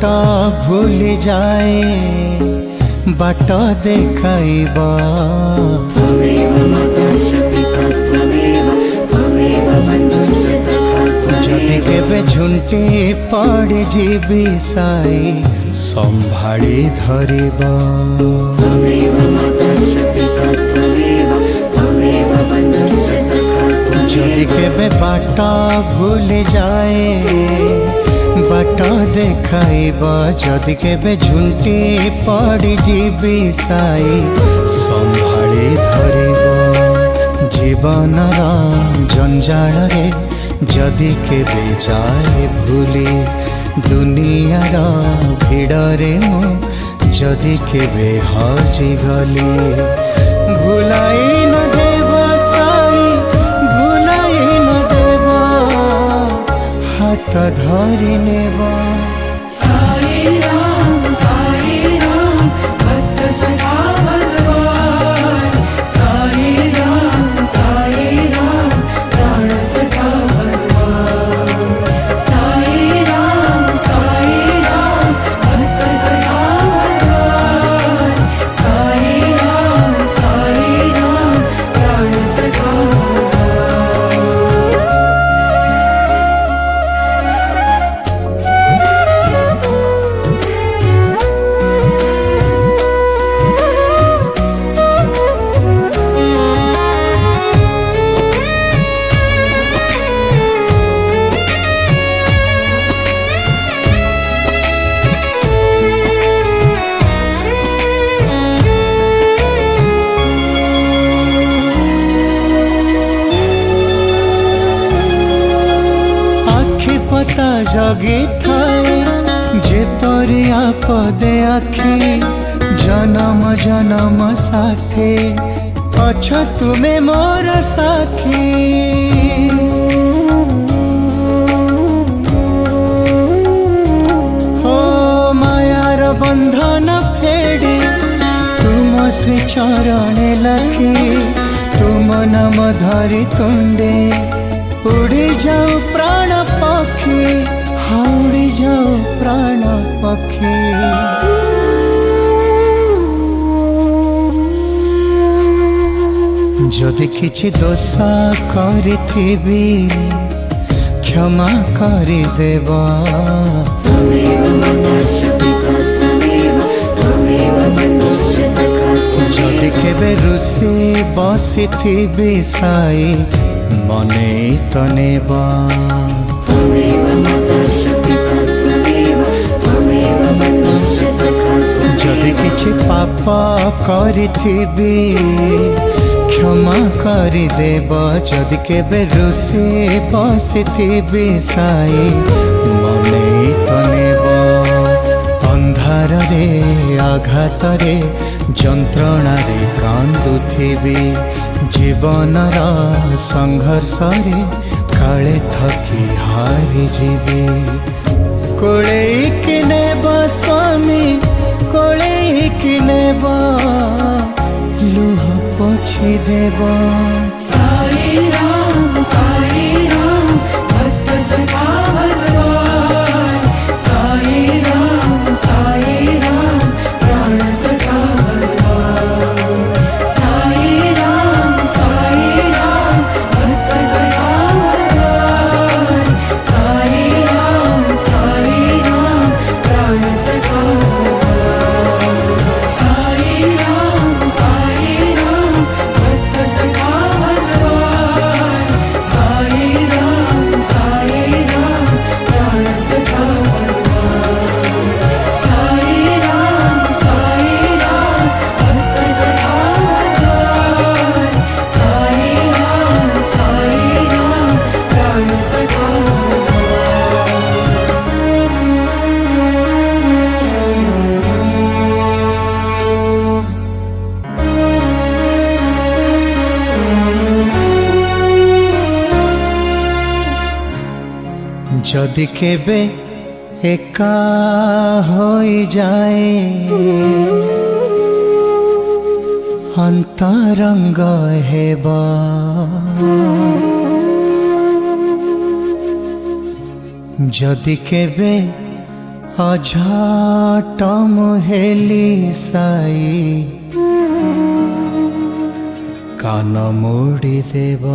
बाट भूली जाए बाट देखाइबा जदि केबे झुंटी पड़ जीवी साई संभाली धरिबा जदि केबे बाट भूली जाए बाट देखाइबा जदि केबे झुंटी पड़ जीवी साई संभाली धरिबा जीवनर जंजाल रे जदि केबे जाए भूली दुनियार भिड़रे मु जदि केबे हजि गली भुलाई न देव साई भुलाई न देव हाथ धरि नेब साई राम भक्त सखा भगवान साई राम प्राण सखा भगवान साई राम भक्त सखा भगवान साई राम प्राण सखा पता जगी थाए जेपरि आपदे आखि जन्म जन्म साथी अछ तुमे मोर साखी हो मायार बंधन फेड़ी तुम श्री चरणे लखी तुम नाम धरी तुंडे उड़ी जाओ प्राण पक्षी उड़ी जाओ प्राण पक्षी जदि किछि दोष करिथिबी क्षमा करि देबा जदि केबे रुसी बसिथिबी साई मने तनेबा जदि किछि पाप करिथिबी क्षमा करि देब जदि केबे रुसी बसिथिबी साई मने तनेबा अंधार रे आघात रे जंत्रणा रे कांदुथिबी जीवनर संघर्ष रे काले थकी हारी जीवी कोलेइकी नेब स्वामी कोलेइकी नेब लुह पोछि देब साई राम भक्त सखा भगवान साई राम प्राण सखा भगवान साई राम भक्त सखा भगवान साई राम प्राण सखा भगवान साई राम भक्त सखा भगवान साई राम प्राण सखा भगवान साई राम भक्त सखा भगवान साई राम प्राण सखा जदि केबे एका होई जाए अंतरंग हेबा जदि केबे अझाट मुहेली साई कान मोड़ी देव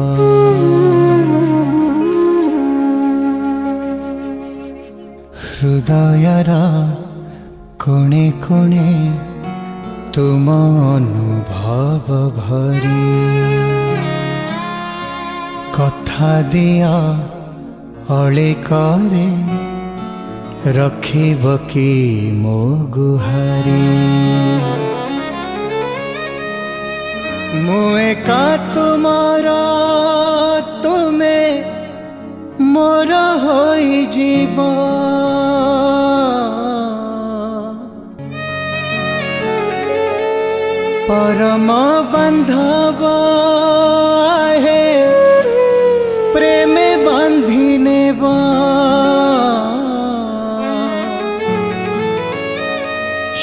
हृदयर कोणे कोणे तुम अनुभव भरी कथा दिया अले करे रखिब कि मो गुहारी मु एका तुमर तुमे मोर होई जीव परम बंधव है प्रेमे बांधी नेबा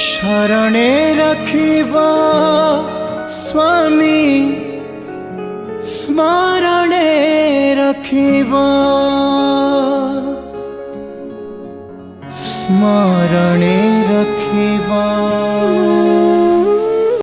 शरणे रखिबा स्वामी स्मरणे रखिबा स्मरणे रखिबा।